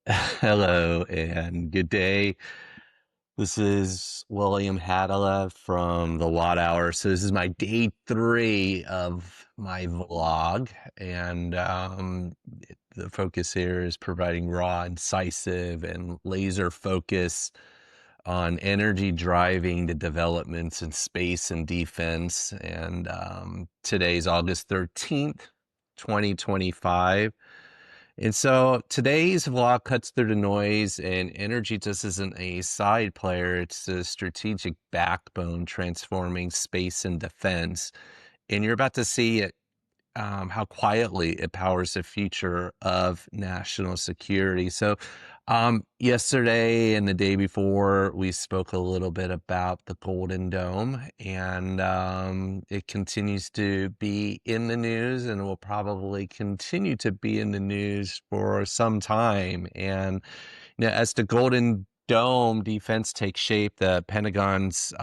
Hello and good day. This is William Hadala from the Watt Hour. So this is my day 3 of my vlog, and the focus here is providing raw, incisive, and laser focus on energy driving the developments in space and defense. And today's August 13th, 2025. And so today's vlog cuts through the noise, and energy just isn't a side player, it's a strategic backbone transforming space and defense. And you're about to see it, how quietly it powers the future of national security. So, yesterday and the day before, we spoke a little bit about the Golden Dome, and it continues to be in the news and will probably continue to be in the news for some time. And as the Golden Dome defense takes shape, the Pentagon's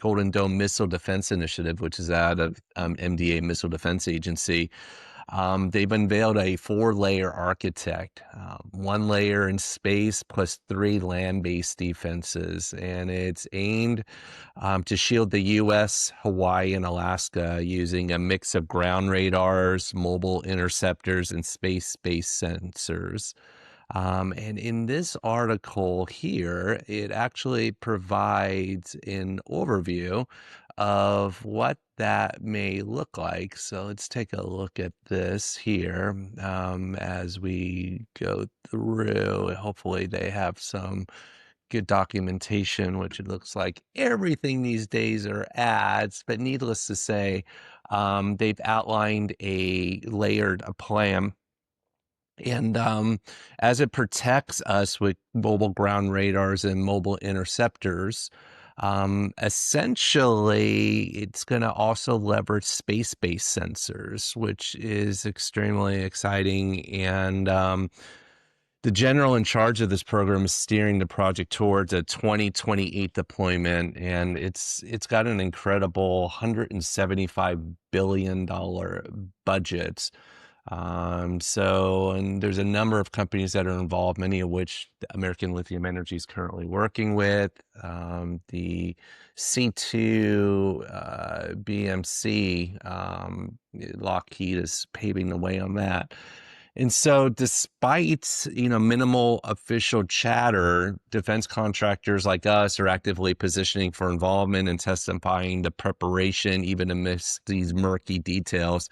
Golden Dome Missile Defense Initiative, which is out of MDA Missile Defense Agency, they've unveiled a 4-layer architect, 1 layer in space plus 3 land-based defenses, and it's aimed to shield the U.S., Hawaii, and Alaska using a mix of ground radars, mobile interceptors, and space-based sensors. And in this article here, it actually provides an overview of what that may look like. So let's take a look at this here as we go through. Hopefully, they have some good documentation, which it looks like everything these days are ads. But needless to say, they've outlined a layered plan, and as it protects us with mobile ground radars and mobile interceptors, essentially it's going to also leverage space-based sensors, which is extremely exciting. And the general in charge of this program is steering the project towards a 2028 deployment, and it's got an incredible $175 billion budget. And there's a number of companies that are involved, many of which American Lithium Energy is currently working with. The C2 BMC, Lockheed is paving the way on that. And so despite, minimal official chatter, defense contractors like us are actively positioning for involvement and testifying to preparation, even amidst these murky details.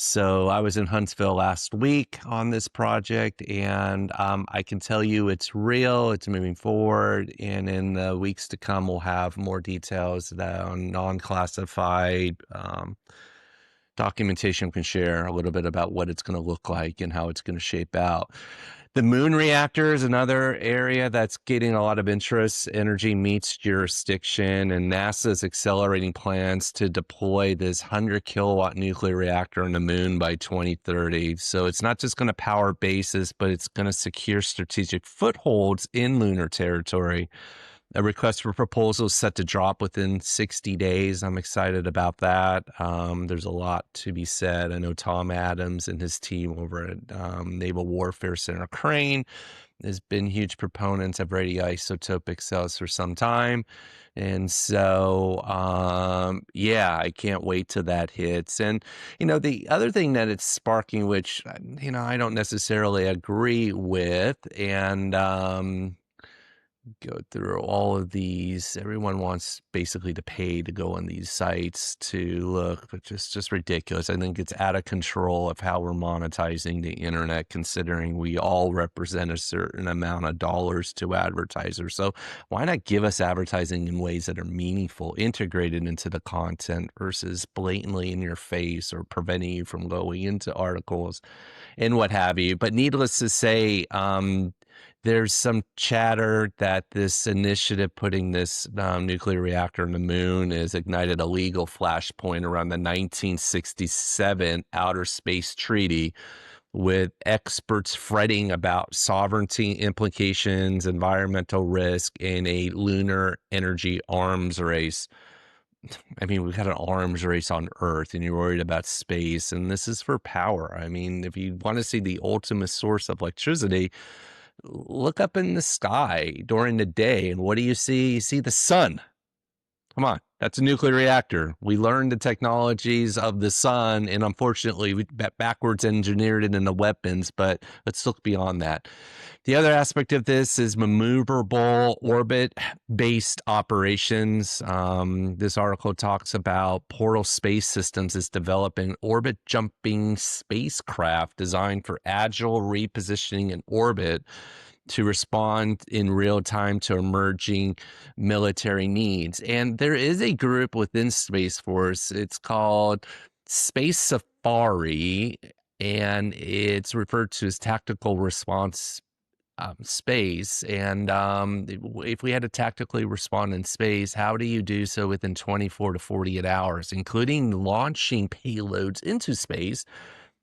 So I was in Huntsville last week on this project, and I can tell you it's real, it's moving forward, and in the weeks to come, we'll have more details that on non-classified documentation can share a little bit about what it's going to look like and how it's going to shape out. The moon reactor is another area that's getting a lot of interest. Energy meets jurisdiction, and NASA is accelerating plans to deploy this 100-kilowatt nuclear reactor on the moon by 2030. So it's not just going to power bases, but it's going to secure strategic footholds in lunar territory. A request for proposal is set to drop within 60 days. I'm excited about that. There's a lot to be said. I know Tom Adams and his team over at Naval Warfare Center Crane has been huge proponents of radioisotopic cells for some time. And so, I can't wait till that hits. And, the other thing that it's sparking, which, I don't necessarily agree with, and go through all of these. Everyone wants basically to pay to go on these sites to look, but just ridiculous. I think it's out of control of how we're monetizing the internet, considering we all represent a certain amount of dollars to advertisers. So why not give us advertising in ways that are meaningful, integrated into the content versus blatantly in your face or preventing you from going into articles and what have you. But needless to say, there's some chatter that this initiative putting this nuclear reactor on the moon has ignited a legal flashpoint around the 1967 Outer Space Treaty, with experts fretting about sovereignty implications, environmental risk, and a lunar energy arms race. I mean, we've got an arms race on Earth, and you're worried about space, and this is for power. I mean, if you want to see the ultimate source of electricity, Look up in the sky during the day, and what do you see? You see the sun. Come on, that's a nuclear reactor. We learned the technologies of the sun, and unfortunately, we backwards engineered it into weapons, but let's look beyond that. The other aspect of this is maneuverable orbit based operations. This article talks about Portal Space Systems is developing orbit jumping spacecraft designed for agile repositioning in orbit to respond in real time to emerging military needs. And there is a group within Space Force, it's called Space Safari, and it's referred to as tactical response space. And if we had to tactically respond in space, how do you do so within 24 to 48 hours, including launching payloads into space,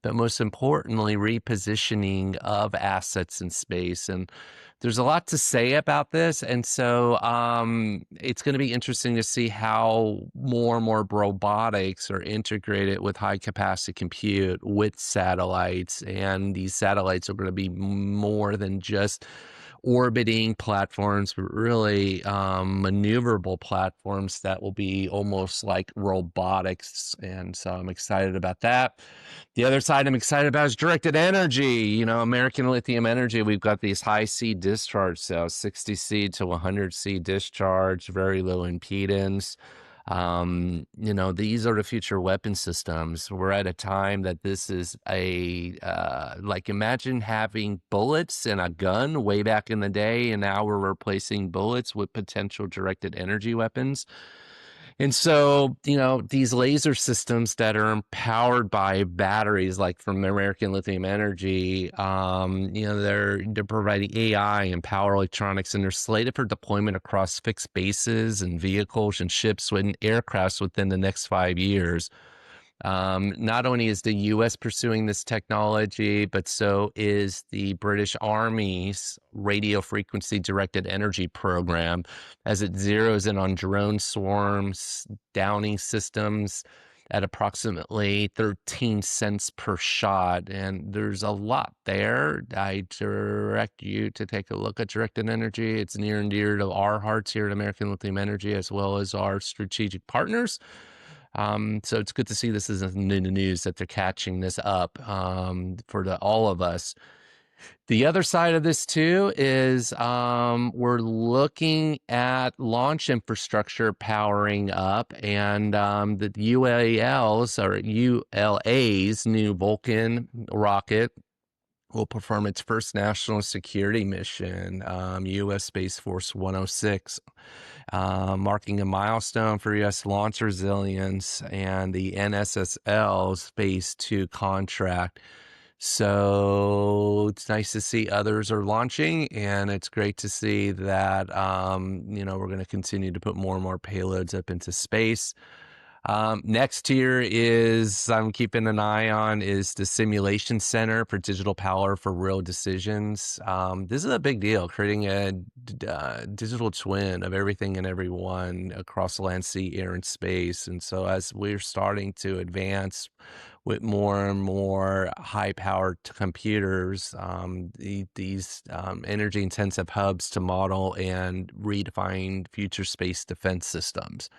but most importantly, repositioning of assets in space? And there's a lot to say about this. And so it's going to be interesting to see how more and more robotics are integrated with high capacity compute with satellites. And these satellites are going to be more than just orbiting platforms, but really maneuverable platforms that will be almost like robotics. And so I'm excited about that. The other side I'm excited about is directed energy. You know, American Lithium Energy, we've got these high C discharge cells, 60 C to 100 C discharge, very low impedance. You know, these are the future weapon systems. We're at a time that this is like imagine having bullets in a gun way back in the day, and now we're replacing bullets with potential directed energy weapons. And so, you know, these laser systems that are empowered by batteries, like from American Lithium Energy, you know, they're providing AI and power electronics, and they're slated for deployment across fixed bases and vehicles and ships and aircrafts within the next 5 years. Not only is the U.S. pursuing this technology, but so is the British Army's radio frequency directed energy program, as it zeroes in on drone swarms, downing systems at approximately 13 cents per shot. And there's a lot there. I direct you to take a look at directed energy. It's near and dear to our hearts here at American Lithium Energy, as well as our strategic partners. So it's good to see this is in the news that they're catching this up for all of us. The other side of this too is we're looking at launch infrastructure powering up, and the UAL's or ULA's new Vulcan rocket will perform its first national security mission, U.S. Space Force 106. Marking a milestone for U.S. launch resilience and the NSSL's Phase 2 contract. So it's nice to see others are launching, and it's great to see that, you know, we're going to continue to put more and more payloads up into space. Next here is I'm keeping an eye on is the Simulation Center for Digital Power for Real Decisions. This is a big deal, creating a digital twin of everything and everyone across land, sea, air, and space. And so as we're starting to advance with more and more high-powered computers, these energy-intensive hubs to model and redefine future space defense systems.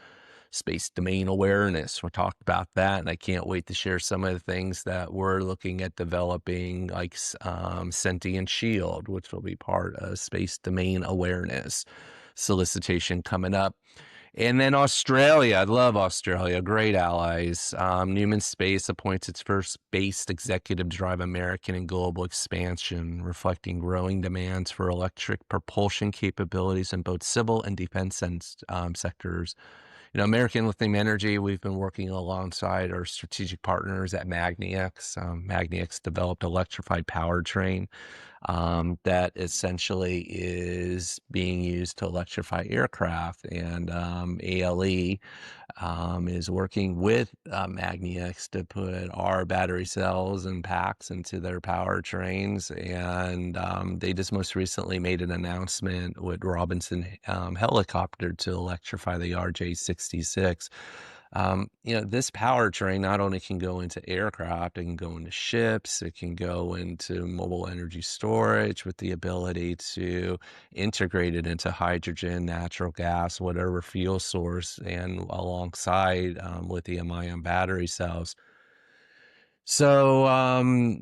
Space domain awareness. We talked about that, and I can't wait to share some of the things that we're looking at developing, like Sentient Shield, which will be part of space domain awareness solicitation coming up. And then Australia, I love Australia, great allies. Newman Space appoints its first based executive to drive American and global expansion, reflecting growing demands for electric propulsion capabilities in both civil and defense sectors. You know, American Lithium Energy, we've been working alongside our strategic partners at MagniX. MagniX developed electrified powertrain that essentially is being used to electrify aircraft. And ALE is working with MagniX to put our battery cells and packs into their powertrains. And they just most recently made an announcement with Robinson Helicopter to electrify the RJ-66. This powertrain not only can go into aircraft, it can go into ships, it can go into mobile energy storage with the ability to integrate it into hydrogen, natural gas, whatever fuel source, and alongside lithium-ion battery cells. So,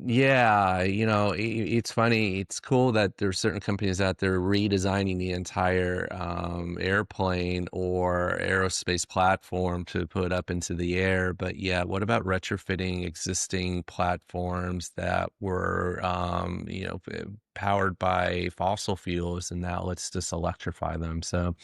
yeah, it's funny. It's cool that there's certain companies out there redesigning the entire airplane or aerospace platform to put up into the air. But yeah, what about retrofitting existing platforms that were, powered by fossil fuels, and now let's just electrify them. So,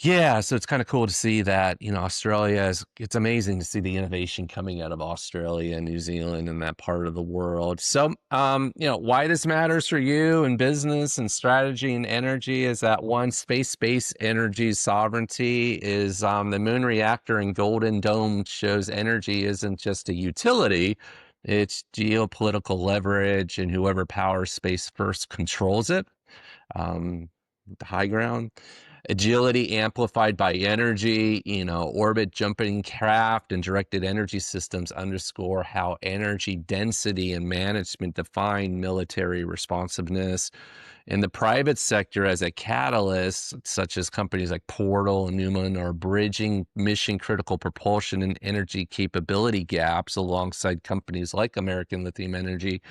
yeah, so it's kind of cool to see that, Australia it's amazing to see the innovation coming out of Australia and New Zealand and that part of the world. So, why this matters for you and business and strategy and energy is that one, space-based energy sovereignty is the moon reactor and Golden Dome shows energy isn't just a utility, it's geopolitical leverage, and whoever powers space first controls it. The high ground. Agility amplified by energy, orbit jumping craft and directed energy systems underscore how energy density and management define military responsiveness. In the private sector, as a catalyst, such as companies like Portal and Newman are bridging mission critical propulsion and energy capability gaps alongside companies like American Lithium Energy,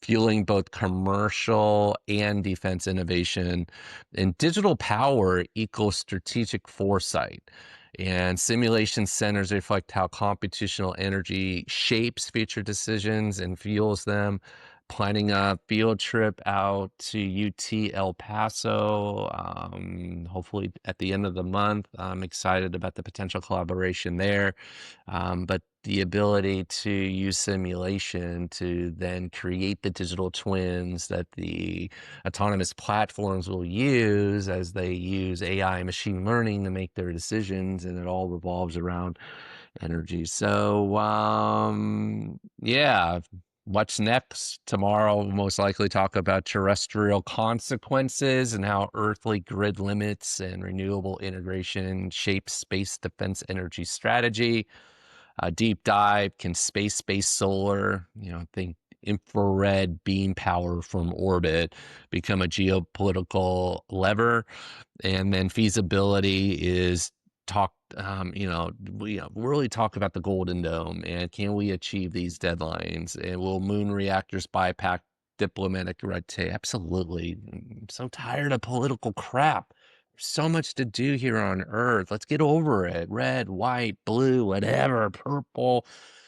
fueling both commercial and defense innovation. And digital power equals strategic foresight. And simulation centers reflect how computational energy shapes future decisions and fuels them. Planning a field trip out to UT El Paso, hopefully at the end of the month. I'm excited about the potential collaboration there. But the ability to use simulation to then create the digital twins that the autonomous platforms will use as they use AI and machine learning to make their decisions, and it all revolves around energy. So, yeah. What's next? Tomorrow, we'll most likely talk about terrestrial consequences and how earthly grid limits and renewable integration shape space defense energy strategy. A deep dive, can space-based solar, think infrared beam power from orbit, become a geopolitical lever? And then feasibility is talk, we really talk about the Golden Dome and can we achieve these deadlines? And will moon reactors bypass diplomatic red tape? Absolutely. I'm so tired of political crap. There's so much to do here on Earth. Let's get over it. Red, white, blue, whatever, purple.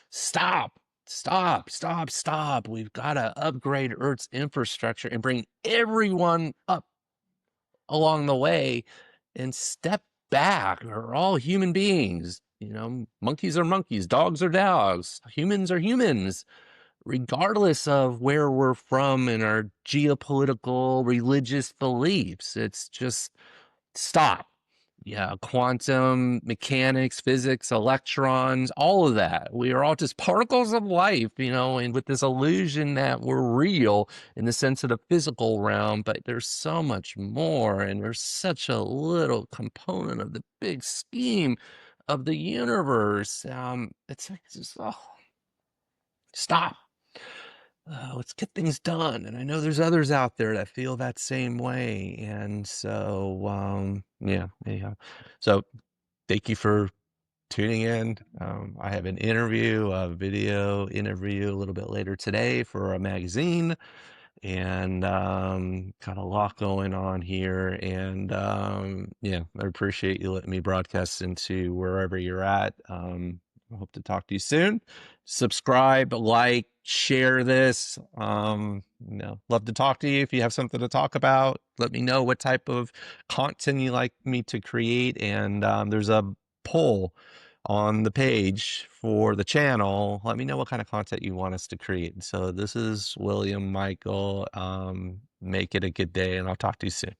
Stop. Stop, stop, stop. We've got to upgrade Earth's infrastructure and bring everyone up along the way and step back. We're all human beings. Monkeys are monkeys, dogs are dogs, humans are humans, regardless of where we're from and our geopolitical, religious beliefs. It's just stop. Yeah, quantum mechanics, physics, electrons, all of that. We are all just particles of life, and with this illusion that we're real in the sense of the physical realm, but there's so much more, and there's such a little component of the big scheme of the universe. It's like, stop. Let's get things done. And I know there's others out there that feel that same way. And so, yeah, anyhow. So thank you for tuning in. I have an interview, a video interview a little bit later today for a magazine, and got a lot going on here. And yeah, I appreciate you letting me broadcast into wherever you're at. I hope to talk to you soon. Subscribe, like, share this. Love to talk to you. If you have something to talk about, let me know what type of content you like me to create. And there's a poll on the page for the channel. Let me know what kind of content you want us to create. So this is William Michael. Make it a good day, and I'll talk to you soon.